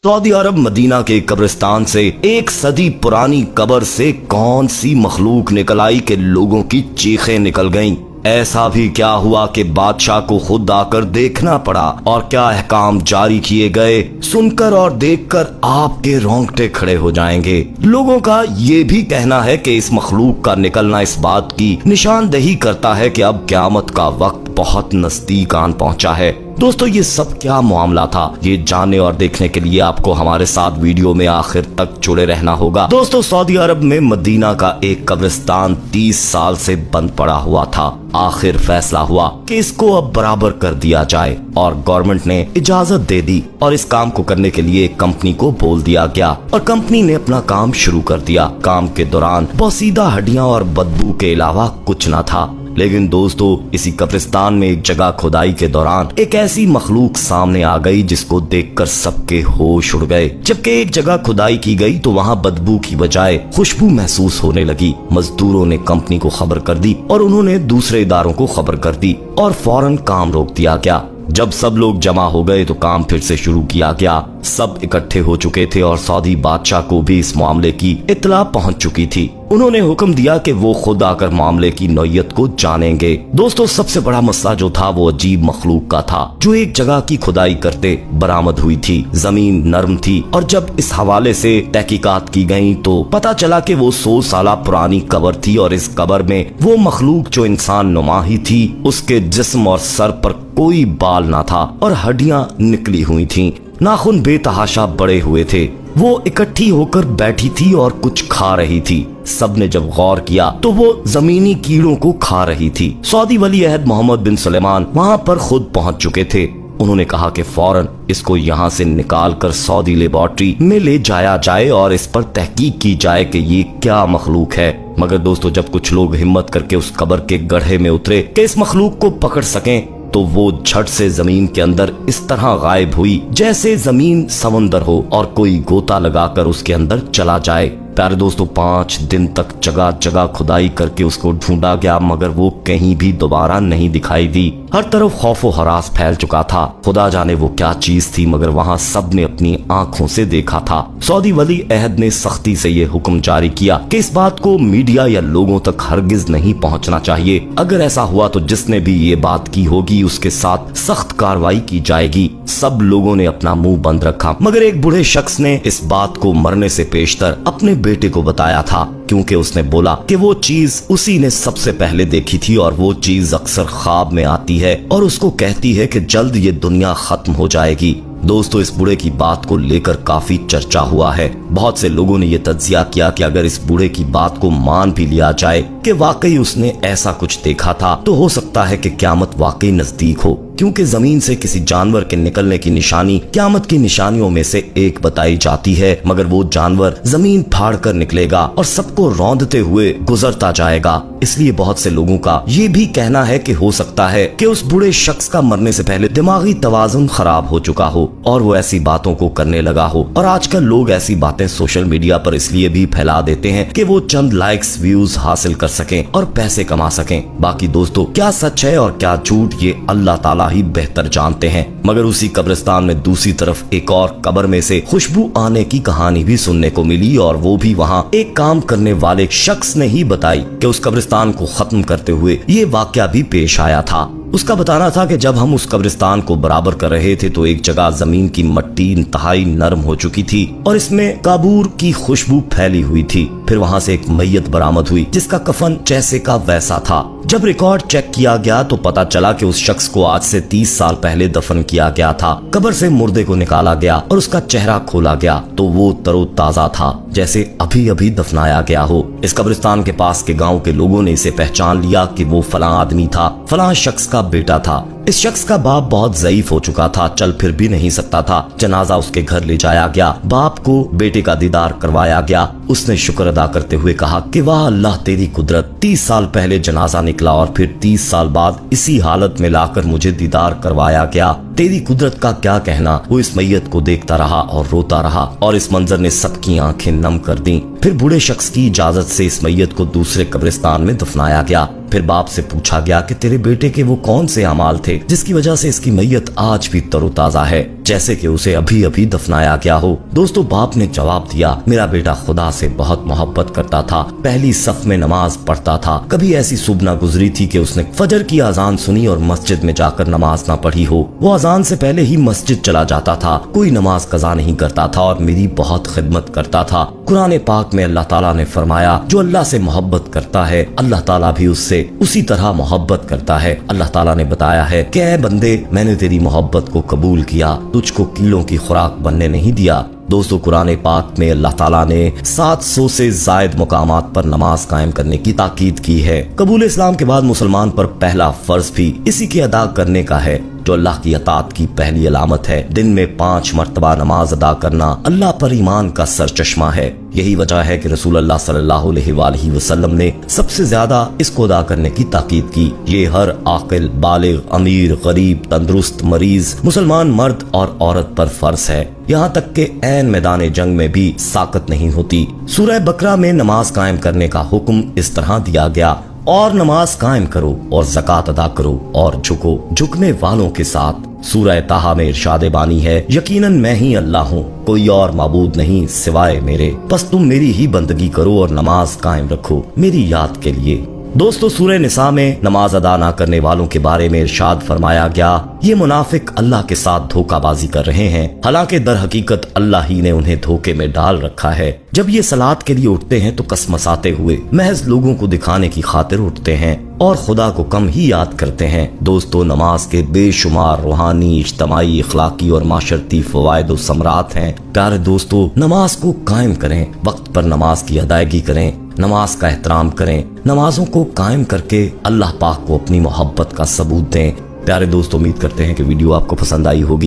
Saudi अरब Medina के कब्रिस्तान से एक सदी पुरानी कब्र से कौन सी मखलूक निकल आई कि लोगों की चीखें निकल गईं। ऐसा भी क्या हुआ कि बादशाह को खुद आकर देखना पड़ा और क्या अहकाम जारी किए गए, सुनकर और देखकर आपके रोंगटे खड़े हो जाएंगे। लोगों का ये भी कहना है कि इस मखलूक का निकलना इस बात की निशानदही करता है कि अब क़यामत का वक्त बहुत नजदीक आन पहुंचा है। दोस्तों, ये सब क्या मामला था, ये जानने और देखने के लिए आपको हमारे साथ वीडियो में आखिर तक जुड़े रहना होगा। दोस्तों, सऊदी अरब में मदीना का एक कब्रिस्तान 30 साल से बंद पड़ा हुआ था। आखिर फैसला हुआ कि इसको अब बराबर कर दिया जाए और गवर्नमेंट ने इजाजत दे दी और इस काम को करने के लिए कंपनी को बोल दिया गया और कंपनी ने अपना काम शुरू कर दिया। काम के दौरान पोसीदा हड्डियां और बदबू के अलावा कुछ न था। लेकिन दोस्तों, इसी कब्रिस्तान में एक जगह खुदाई के दौरान एक ऐसी मखलूक सामने आ गई जिसको देखकर सबके होश उड़ गए। जबकि एक जगह खुदाई की गई तो वहाँ बदबू की बजाय खुशबू महसूस होने लगी। मजदूरों ने कंपनी को खबर कर दी और उन्होंने दूसरे इदारों को खबर कर दी और फौरन काम रोक दिया गया। जब सब लोग जमा हो गए तो काम फिर से शुरू किया गया। सब इकट्ठे हो चुके थे और सऊदी बादशाह को भी इस मामले की इत्तला पहुंच चुकी थी। उन्होंने हुक्म दिया कि वो खुद आकर मामले की नौयत को जानेंगे। दोस्तों, सबसे बड़ा मसला जो था वो अजीब मखलूक का था जो एक जगह की खुदाई करते बरामद हुई थी। जमीन नरम थी और जब इस हवाले से तहकीकात की गई तो पता चला कि वो 100 साल पुरानी कब्र थी और इस कब्र में वो मखलूक जो इंसान नुमा ही थी, उसके जिस्म और सर पर कोई बाल ना था और हड्डियां निकली हुई थीं। नाखून बेतहाशा बड़े हुए थे। वो इकट्ठी होकर बैठी थी और कुछ खा रही थी। सबने जब गौर किया तो वो जमीनी कीड़ों को खा रही थी। सऊदी वली अहद मोहम्मद बिन सुलेमान वहाँ पर खुद पहुँच चुके थे। उन्होंने कहा कि फौरन इसको यहाँ से निकाल कर सऊदी लेबोरेटरी में ले जाया जाए और इस पर तहकीक की जाए कि ये क्या मखलूक है। मगर दोस्तों, जब कुछ लोग हिम्मत करके उस कब्र के गड्ढे में उतरे कि इस मखलूक को पकड़ सकें तो वो झट से जमीन के अंदर इस तरह गायब हुई जैसे जमीन समंदर हो और कोई गोता लगाकर उसके अंदर चला जाए। प्यारे दोस्तों, 5 दिन तक जगह जगह खुदाई करके उसको ढूंढा गया मगर वो कहीं भी दोबारा नहीं दिखाई दी। हर तरफ खौफ व हरास फैल चुका था। खुदा जाने वो क्या चीज थी मगर वहाँ सब ने अपनी आंखों से देखा था। सऊदी वली अहद ने सख्ती से ये हुक्म जारी किया कि इस बात को मीडिया या लोगों तक हरगिज नहीं पहुँचना चाहिए। अगर ऐसा हुआ तो जिसने भी ये बात की होगी उसके साथ सख्त कार्रवाई की जाएगी। सब लोगों ने अपना मुंह बंद रखा मगर एक बूढ़े शख्स ने इस बात को मरने से पेशतर अपने बेटे को बताया था, क्योंकि उसने बोला कि वो चीज उसी ने सबसे पहले देखी थी और वो चीज अक्सर ख्वाब में आती है और उसको कहती है कि जल्द ये दुनिया खत्म हो जाएगी। दोस्तों, इस बूढ़े की बात को लेकर काफी चर्चा हुआ है। बहुत से लोगों ने ये तज्जिया किया कि अगर इस बूढ़े की बात को मान भी लिया जाए कि वाकई उसने ऐसा कुछ देखा था तो हो सकता है कि क़यामत वाकई नजदीक हो, क्योंकि जमीन से किसी जानवर के निकलने की निशानी क़यामत की निशानियों में से एक बताई जाती है। मगर वो जानवर जमीन फाड़ कर निकलेगा और सबको रौंदते हुए गुजरता जाएगा। इसलिए बहुत से लोगों का ये भी कहना है कि हो सकता है कि उस बूढ़े शख्स का मरने से पहले दिमागी तवाजुन खराब हो चुका हो और वो ऐसी बातों को करने लगा हो। और आजकल लोग ऐसी बातें सोशल मीडिया पर इसलिए भी फैला देते हैं कि वो चंद लाइक्स, व्यूज हासिल कर सकें और पैसे कमा सकें। बाकी दोस्तों, क्या सच है और क्या झूठ ये अल्लाह ताला ही बेहतर जानते हैं। मगर उसी कब्रिस्तान में दूसरी तरफ एक और कब्र में से खुशबू आने की कहानी भी सुनने को मिली और वो भी वहाँ एक काम करने वाले शख्स ने ही बताई कि उस कब्रिस्तान को खत्म करते हुए ये वाकया भी पेश आया था। उसका बताना था कि जब हम उस कब्रिस्तान को बराबर कर रहे थे तो एक जगह जमीन की मट्टी इंतहाई नरम हो चुकी थी और इसमें काबूर की खुशबू फैली हुई थी। फिर वहाँ से एक मैयत बरामद हुई जिसका कफन जैसे का वैसा था। जब रिकॉर्ड चेक किया गया तो पता चला कि उस शख्स को आज से 30 साल पहले दफन किया गया था। कब्र से मुर्दे को निकाला गया और उसका चेहरा खोला गया तो वो तरोताजा था जैसे अभी अभी दफनाया गया हो। इस कब्रिस्तान के पास के गांव के लोगों ने इसे पहचान लिया कि वो फलां आदमी था, फलां शख्स का बेटा था। इस शख्स का बाप बहुत ज़ईफ हो चुका था, चल फिर भी नहीं सकता था। जनाजा उसके घर ले जाया गया। बाप को बेटे का दीदार करवाया गया। उसने शुक्र अदा करते हुए कहा कि वाह अल्लाह तेरी कुदरत, 30 साल पहले जनाजा निकला और फिर 30 साल बाद इसी हालत में लाकर मुझे दीदार करवाया गया। तेरी कुदरत का क्या कहना। वो इस मैयत को देखता रहा और रोता रहा और इस मंजर ने सबकी आंखें नम कर दी। फिर बूढ़े शख्स की इजाजत से इस मैयत को दूसरे कब्रिस्तान में दफनाया गया। फिर बाप से पूछा गया कि तेरे बेटे के वो कौन से अमाल थे जिसकी वजह से इसकी मैयत आज भी तरोताजा है। जैसे कि उसे अभी अभी दफनाया गया हो। दोस्तों बाप ने जवाब दिया, मेरा बेटा खुदा से बहुत मोहब्बत करता था, पहली सफ में नमाज पढ़ता था। कभी ऐसी सुबह न गुजरी थी कि उसने फजर की अजान सुनी और मस्जिद में जाकर नमाज ना पढ़ी हो। वो अजान से पहले ही मस्जिद चला जाता था, कोई नमाज कज़ा नहीं करता था और मेरी बहुत खिदमत करता था। कुरान पाक में अल्लाह ताला ने फरमाया, जो अल्लाह से मोहब्बत करता है अल्लाह ताला भी उससे उसी तरह मोहब्बत करता है। अल्लाह ताला ने बताया है कि ऐ बंदे, मैंने तेरी मोहब्बत को कबूल किया, तुझको कीड़ों की खुराक बनने नहीं दिया। दोस्तों कुरान पाक में अल्लाह ताला ने 700 से जायद मुकामात पर नमाज कायम करने की ताकीद की है। कबूल इस्लाम के बाद मुसलमान पर पहला फर्ज भी इसी के अदा करने का है, जो अल्लाह की अतात की पहली अलामत है। दिन में 5 मर्तबा नमाज अदा करना अल्लाह पर ईमान का सरचश्मा है। यही वजह है कि रसूल अल्लाह सल्लल्लाहु अलैहि वसल्लम ने सबसे ज्यादा इसको अदा करने की ताकीद की। ये हर आकिल, बालिग, अमीर, गरीब, तंदुरुस्त, मरीज, मुसलमान मर्द और औरत पर फर्ज है। यहाँ तक के ऐन मैदान जंग में भी साकत नहीं होती। सूरह बकरा में नमाज कायम करने का हुक्म इस तरह दिया गया, और नमाज कायम करो और ज़कात अदा करो और झुको झुकने वालों के साथ। सूरह ताहा में इरशाद बानी है, यकीनन मैं ही अल्लाह हूँ, कोई और माबूद नहीं सिवाय मेरे, बस तुम मेरी ही बंदगी करो और नमाज कायम रखो मेरी याद के लिए। दोस्तों सूरह निसा में नमाज अदा ना करने वालों के बारे में इरशाद फरमाया गया, ये मुनाफिक अल्लाह के साथ धोखाबाजी कर रहे हैं, हालांकि दर हकीकत अल्लाह ही ने उन्हें धोखे में डाल रखा है। जब ये सलात के लिए उठते हैं तो कसमसाते हुए महज लोगों को दिखाने की खातिर उठते हैं और खुदा को कम ही याद करते हैं। दोस्तों नमाज के बेशुमार रूहानी, इज्तमाई, इखलाकी और माशरती फवायद और समरात हैं। प्यारे दोस्तों नमाज को कायम करें, वक्त पर नमाज की अदायगी करें, नमाज का एहतराम करें, नमाजों को कायम करके अल्लाह पाक को अपनी मोहब्बत का सबूत दें। प्यारे दोस्तों उम्मीद करते हैं कि वीडियो आपको पसंद आई होगी।